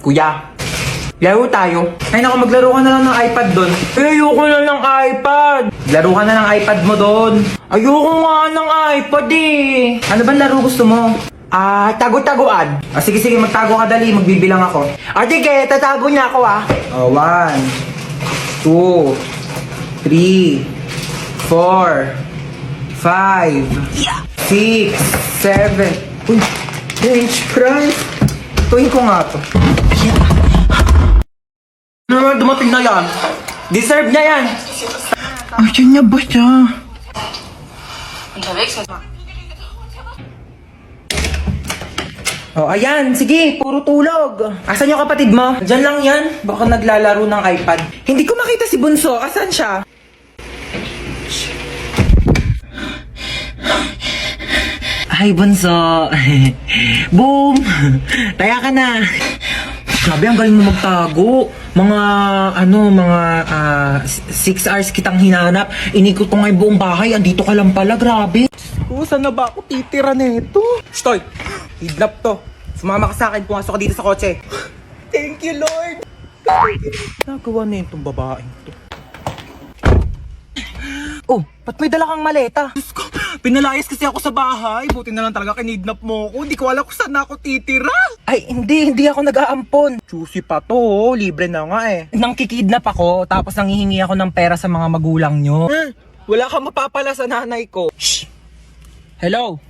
Kuya, laro tayo. Ay naku, maglaro ka na lang ng iPad doon. Ayoko na ng iPad. Laro ka na ng iPad mo doon. Ayoko nga ng iPad eh. Ano ba laro gusto mo? Tago-taguan. Sige, magtago ka dali. Magbibilang ako. Sige, tatago niya ako 1, 2, 3, 4, 5, 6, 7. Uy, French fries. Tuwin ko nga to. Ano naman dumating na yan? Deserve niya yan. Ayan niya ba siya? Ayan. Sige, puro tulog. Asan yung kapatid mo? Diyan lang yan. Baka naglalaro ng iPad. Hindi ko makita si Bunso. Asan siya? Ay, Bunso. Boom! Taya ka na. Grabe, ang galing mo magtago. Mga 6 hours kitang hinanap. Inikot ko nga yung buong bahay. Andito ka lang pala, grabe. Saan na ba ako titira nito? Stoy! Kidnap to. Sumama ka sa akin, pumasok ka dito sa kotse. Thank you, Lord! Nagawa na itong babaeng to. Oh, ba't may dala kang maleta? Diyos ko, pinalayas kasi ako sa bahay. Buti na lang talaga kinidnap mo ako. Hindi ko alam kung saan ako titira. Ay, hindi ako nag-aampon. Juicy pa to, libre na nga eh. Nang kikidnap ako, tapos nanghihingi ako ng pera sa mga magulang nyo. Wala kang mapapala sa nanay ko. Shh! Hello?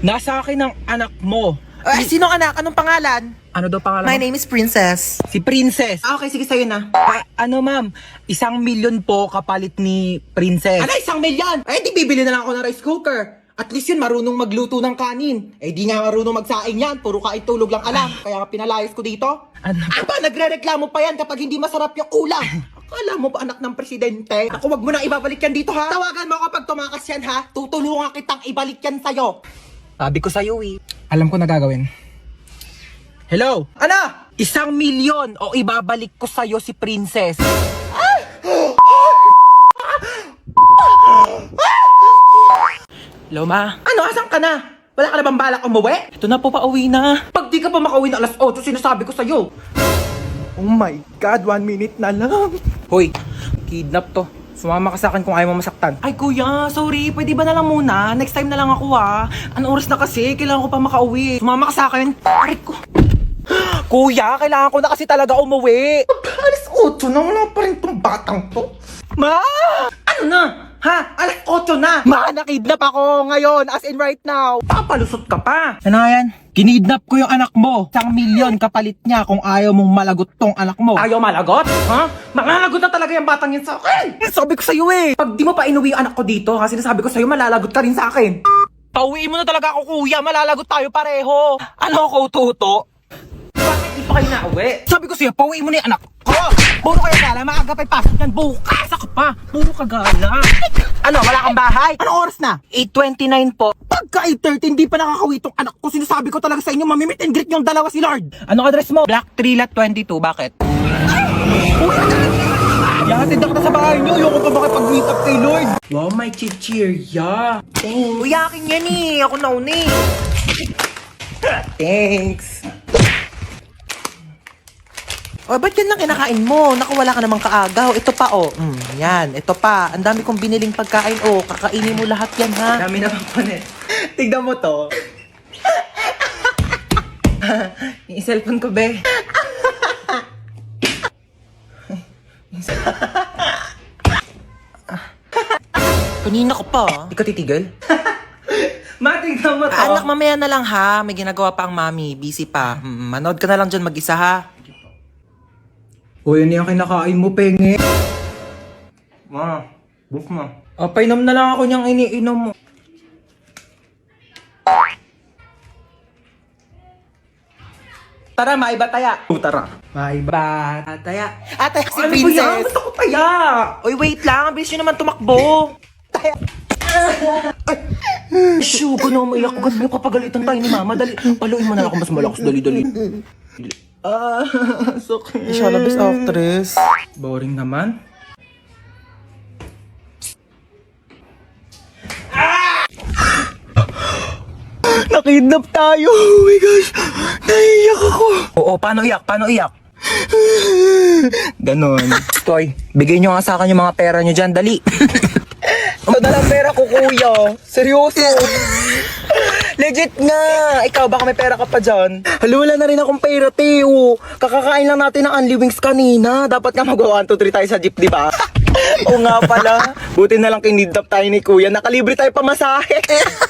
Nasa akin ang anak mo. Sino anak? Anong pangalan? Ano daw pangalan My mo? name is Princess. Si Princess. Okay, sige sa'yo na. Ma'am, 1,000,000 po kapalit ni Princess. 1,000,000? Di bibili na lang ako ng rice cooker. At least yun, marunong magluto ng kanin. Di nga marunong magsaing yan. Puro kain tulog lang alam. Kaya nga pinalayas ko dito. Ano? Aba, nagre-reklamo pa yan kapag hindi masarap yung ulam. Akala mo ba anak ng presidente? Ako, wag mo nang ibabalik yan dito ha. Tawagan mo kapag tumakas yan ha. Tutulungan kitang ibalik yan sa'yo. Sabi ko sa'yo Alam ko na gagawin. Hello? Ano? 1,000,000 o ibabalik ko sa'yo si Princess. Hello, ma? Ano, asan ka na? Wala ka na bang balak umuwi? Ito na po, pauwi na. Pag di ka pa makauwi na 8:00, sinasabi ko sa'yo. Oh my God, 1 minute na lang. Hoy, kidnap to. Sumama ka sa akin kung ayaw mo masaktan. Ay kuya, sorry. Pwede ba na lang muna? Next time na lang ako Anong oras na kasi? Kailangan ko pa makauwi. Sumama ka sa akin. Aray ko. Kuya, kailangan ko na kasi talaga umuwi. Alas 8 na, wala pa rin tong batang to. Ma! Ano na? Ha? Alas 8 na! Ma, nakidnap ako ngayon, as in right now. Papalusot ka pa. Ano nga yan? Kinidnap ko yung anak mo. 1,000,000 kapalit niya kung ayaw mong malagot tong anak mo. Ayaw malagot? Ha? Malalagot na talaga yung batang yun sa akin. Sabi ko sa'yo Pag di mo pa inuwi yung anak ko dito, kasi sinasabi ko sa'yo, malalagot ka rin sa akin. Pauwiin mo na talaga ako, kuya. Malalagot tayo pareho. Ano ako, tuto? Bakit di pa kayo nauwi? Sabi ko sa'yo, pauwiin mo na yung anak ko. Puro kayo gala, maaga pa'y pasok yan. Bukas ako pa. Puro ka gala. Ano, wala kang bahay? Anong oras na? 8:29 po. Pagka 8:30, hindi pa nakakawi tong anak ko. Sinasabi ko talaga sa inyo, mamimit and greet yung dalawa si Lord. Anong address mo? Black 3 Lot 22. Bakit? Yahatid ako na sa bahay niyo. Ayoko pa makipag-meet up kay Lord. Wow, may chichirya. Uy, akin yan Ako nauna Thanks. Ba't yan lang kinakain mo? Naku, wala ka namang kaagaw. Ito pa, yan. Ito pa. Ang dami kong biniling pagkain, kakainin mo lahat yan, ha? Dami naman pa Tignan mo to. Yung cellphone ko, be. Kanina ko pa. Di ka titigil? Matignan mo to. Anak, mamaya na lang, ha? May ginagawa pa ang mami. Busy pa. Manood ka na lang dyan mag-isa, ha? Uy, ano yung kinakain mo, penge? Ma, book mo. Painom na lang ako niyang iniinom mo. Tara, maiba taya. Tara. Maiba taya. Ate, si Ano ba yan? Princess. Gusto ko taya. Uy, wait lang. Bilis nyo naman tumakbo. Shugo na umiyak ko. Ganun kapagalitan tayo ni Mama. Dali, paluin mo na ako mas malakas. Dali. Okay. Siya na best actress. Boring naman. Nakidnap tayo. Oh my gosh. Naiiyak ako. Oo, paano iyak? Paano iyak? Ganon. Toy, bigay nyo nga sa akin yung mga pera nyo dyan, dali. Ito na lang pera ko, kuya. Seryoso. Legit nga. Ikaw, baka may pera ka pa dyan. Hala, wala na rin akong pera, Teo. Kakakain lang natin ng Unli Wings kanina. Dapat nga mag-1, 2, 3 tayo sa jeep, di ba? Oo nga pala. Buti na lang kinidnap tayo ni kuya. Nakalibre tayo pamasahe.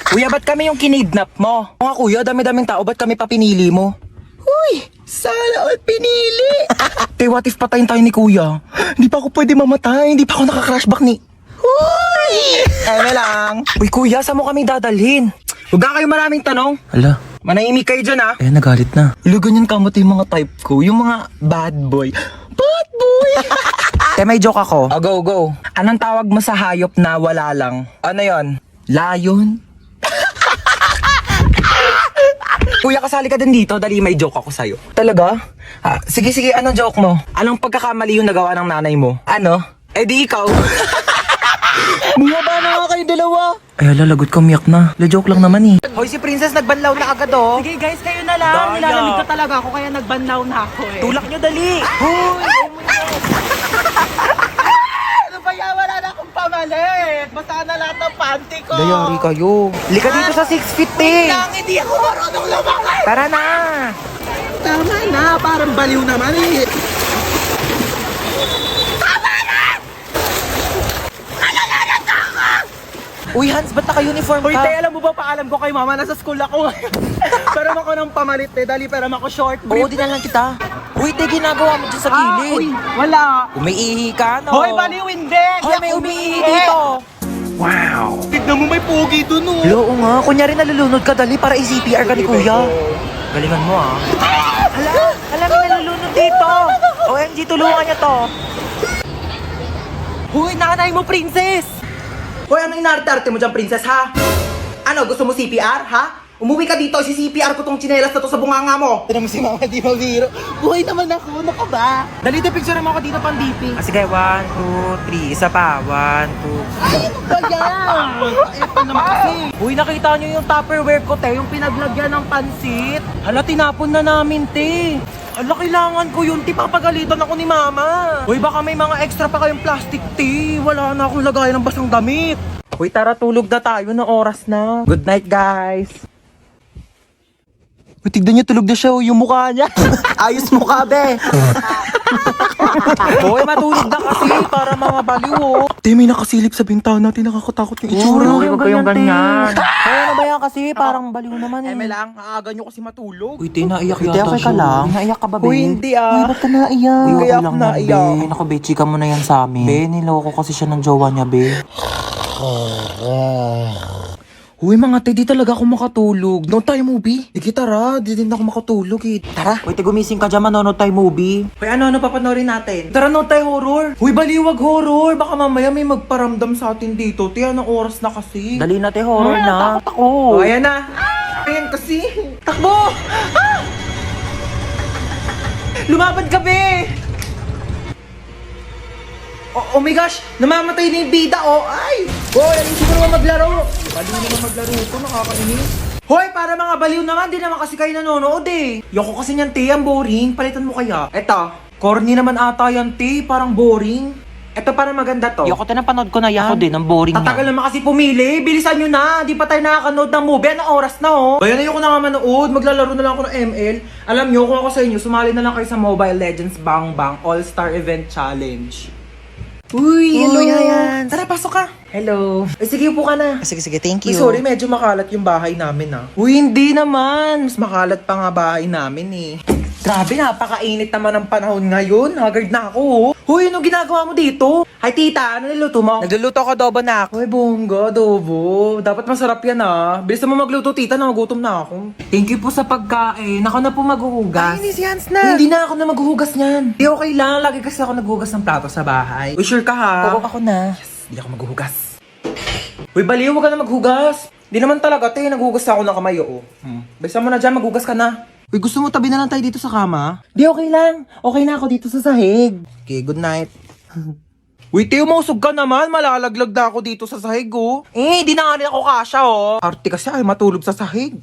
Kuya, ba't kami yung kinidnap mo? Oo nga, kuya. Dami-daming tao. Ba't kami pa pinili mo? Uy, sana all pinili. Te, what if patayin tayo ni kuya? Hindi pa ako pwede mamatay. Hindi pa ako naka-crashback ni... Uy! Eme lang. Uy, kuya, saan mo kami dadalhin? Huwag na kayo maraming tanong. Hala, Manahimik kayo dyan, ha? eh, nagalit na. Ilo, ganyan kamot yung mga type ko. Yung mga bad boy. Bad boy! Te, may joke ako. Oh, go, go. Anong tawag mo sa hayop na wala lang? Ano yon? Lion? Kuya, kasali ka din dito. Dali, may joke ako sa'yo. Talaga? Sige, sige, anong joke mo? Anong pagkakamali yung nagawa ng nanay mo? Ano? Eh di ikaw. Bumaba na nga kayo dalawa. Ay, lalagot ka, umiyak na. La-joke lang naman eh. Hoy, si Princess nagbanlaw na agad, oh. Sige guys, kayo na lang. Daya. Nilalamig na talaga ako kaya nagbanlaw na ako eh. Tulak nyo, dali. Ano ba yan? Wala na akong pamalit. Basta na lahat ng panty ko. Dayari kayo. Lika dito sa 6 feet eh. Lang, hindi ako marunong lumakay. Tara na. Tama na, parang baliw naman eh. Uy, Hans, ba't naka-uniform Hoy, ka? te, alam mo ba, paalam ko kay mama, nasa school ako ngayon. Pero ako ng pamalit, te, dali, pero ako short Oo, brief. di na lang kita. Uy, te, ginagawa mo dyan sa Uy, gilid. wala. Umiihi ka, no? Hoy, baliw, hindi. Hoy, may umiihi dito. Tignan mo, may pogi dun, oh. Oo nga, kunyari nalulunod ka, dali para i-CPR ka ni kuya. Galingan mo ah. Hala, may nalulunod dito. OMG, tulungan niyo to. Hoy, nanay mo, princess. Hoy, ano inarte-arte mo dyan, princess, ha? Ano, gusto mo CPR, ha? Umuwi ka dito, si-CPR ko tong tsinelas na to sa bunganga mo. Tignan mo si mama, di mabiro. Buhay naman ako, ano ka ba? Dali, te, picture mo ako dito, pandipi. Sige, 1, 2, 3, isa pa. 1, 2. Ay, ano ba yan? Eto naman kasi. Uy, nakita niyo yung Tupperware ko, te, yung pinaglagyan ng pansit. Hala, tinapon na namin, te. Hala, kailangan ko yun, te, papagalitan ako ni mama. Uy, baka may mga extra pa kayong plastic, te. Wala na akong lagayan ng basang damit. Uy, tara, tulog na tayo na oras na. Good night, guys. Uy, tignan niyo, tulog na siya, oh, yung mukha niya. Ayos mukha, be. Uy, matulog na kasi para mga baliw, oh. Te, may nakasilip sa bintana natin, nakakatakot yung itsura. Uy, huwag kayong ganyan. Kaya ano ba yan kasi? Parang baliw naman eh. Eme lang, aaga niyo kasi matulog. Uy, te, naiyak Uy, te, yata okay ka siya. lang? Naiyak ka ba, be? Uy, hindi ah. Uy, ba't ka naiyak? Uy, okay Kaya lang ako yan, naiyak. be. Naku, be, chika mo na yan sa amin. Be, niloko kasi siya ng jowa niya, be. Uy, mga te, di talaga ako makatulog. No tayo movie. Sige, tara. Di din ako makatulog eh. Tara. Uy, te, gumising ka dyan, manonood tayo movie. Uy, ano papanorin natin? Tara, no tayo horror. Uy, baliwag horror. Baka mamaya may magparamdam sa atin dito. Te, anong oras na kasi? Dali na, te, horror na. Takot ako. Oh, ayan na. Ayan kasi. Takbo! Ah! Lumapad ka, be! Oh my gosh! Namamatay na yung bida, oh! Ay! Hoy, alin siguro naman maglaro! Baliw naman maglaro ito, nakakainis. Hoy, para mga baliw naman, di naman kasi kayo nanonood eh. Yoko kasi niyan, te, ang boring. Palitan mo kaya. Eto, corny naman ata yan, te. Parang boring. Eto, parang maganda to. Yoko, te, napanood ko na yan. Ako din, ang boring Tatagal na. naman kasi pumili. Bilisan nyo na. Di pa tayo nakakanood ng movie. Anong oras na, oh? Bayan na yung ko na nga manood. Maglalaro na lang ako ng ML. Alam nyo, kung ako sa inyo, sumali na lang kayo sa Mobile Legends Bang Bang All-Star Event Challenge. Uy, hello, Yayan. Tara, pasok ka. Hello. Ay, sige, upo ka na. Sige, thank Uy, sorry, medyo makalat yung bahay namin, ah. Uy, hindi naman. Mas makalat pa nga bahay namin, eh. Grabe, napakainit naman ang panahon ngayon. Haggard na ako, oh. Huy, anong ginagawa mo dito? Hi, tita. Ano niluto mo? Nagluluto ako adobo na ako. Uy, bongga, adobo. Dapat masarap yan, ah. Bilis mo magluto, tita. Nagugutom na ako. Thank you po sa pagkain. Ako na po maghuhugas. si Hans na. Hindi na ako na maghuhugas niyan. Di okay lang. Lagi kasi ako naghuhugas ng plato sa bahay. Uy, sure ka, ha? Oo, ako na. Hindi ako maghuhugas. Uy, baliw, huwag ka na maghugas. Di naman talaga, te. Naghuhugas ako ng kamay, oo. Bisa mo na dyan, maghugas ka na. Uy, gusto mo tabi na lang tayo dito sa kama? Di, okay lang. Okay na ako dito sa sahig. Okay, good night. Uy, te, umusog ka naman. Malalaglag na ako dito sa sahig, oh. Eh, di na nga rin ako kasha, oh. Arte kasi ay matulog sa sahig.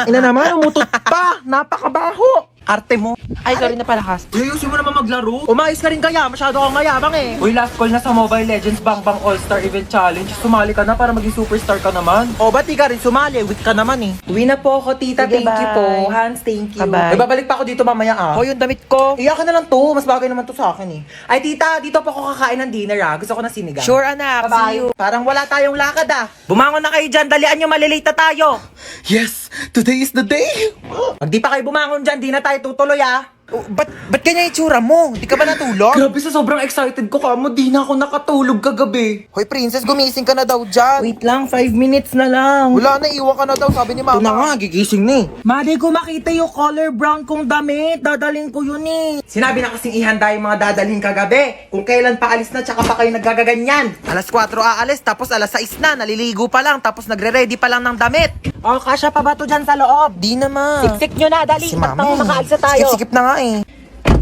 Ina naman, umutot pa. Napakabaho. Arte mo. Ay, sorry na palakas. Uy, ayusin mo naman maglaro. Umayos ka rin kaya. Masyado kang mayabang eh. Uy, last call na sa Mobile Legends Bang Bang All-Star Event Challenge. Sumali ka na para maging superstar ka naman. O, ba't di ka rin sumali? Weak ka naman eh. Uwi na po ako, tita. Sige, thank you bye. po. Hans, thank you. Bye-bye. Ay, babalik pa ako dito mamaya ah. O, yung damit ko. Iyakin na lang to. Mas bagay naman to sa akin eh. Ay, tita, dito po ako kakain ng dinner ah. Gusto ko ng sinigang. Sure, anak. See Bye-bye. you. Parang wala tayong lakad ah. Bumangon na kayo dyan. Dalian nyo, malilate na tayo. Yes! Today is the day! Pag di pa kayo bumangon dyan, di na tayo tutuloy ah. Ba't kanya itsura mo? Di ka ba natulog? Grabe, sa sobrang excited ko kamo, di na ako nakatulog kagabi. Hoy, princess, gumising ka na daw dyan. Wait lang, 5 minutes na lang. Wala na, iwan ka na daw, sabi ni mama. Ito na nga, gigising na eh. Madi ko makita yung color brown kong damit. Dadalhin ko yun eh. Sinabi na kasing ihanda yung mga dadalhin kagabi. Kung kailan pa alis na, tsaka pa kayo naggagaganyan. Alas 4 aalis, tapos alas 6 na. Naliligo pa lang, tapos nagre-ready pa lang ng damit. O, kasya pa ba to dyan sa loob? Di naman. Siksik nyo na, dali. Si Ba't mami. makaalis na tayo? Sikip-sikip na nga eh.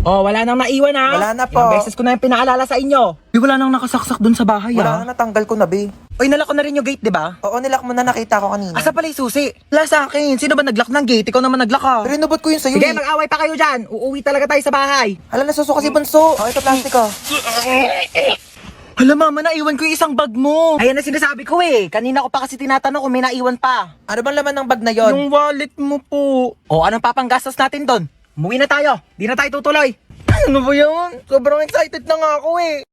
Oh, wala nang naiwan ha. Wala na po. Ilang beses ko na yung pinaalala sa inyo. Wala nang nakasaksak dun sa bahay Wala na, natanggal ko na, be. Oy, nalak ko na rin yung gate, di ba? Oo, nilak mo na, nakita ko kanina. Asa pala yung susi? Wala sa akin. Sino ba naglock ng gate? Ikaw naman naglock ha. Pero inubot ko yun sa'yo Sige, eh. mag-away pa kayo dyan. Uuwi talaga tayo sa bahay. Hala, nasusuka si Bunso. Oh, ito plastic ko. Hala mama, naiwan ko yung isang bag mo. Ayan na sinasabi ko eh. Kanina ko pa kasi tinatanong kung may naiwan pa. Ano bang laman ng bag na yon? Yung wallet mo po. O, anong papanggastos natin doon? Umuwi na tayo. Di na tayo tutuloy. Ano ba yun? Sobrang excited na nga ako eh.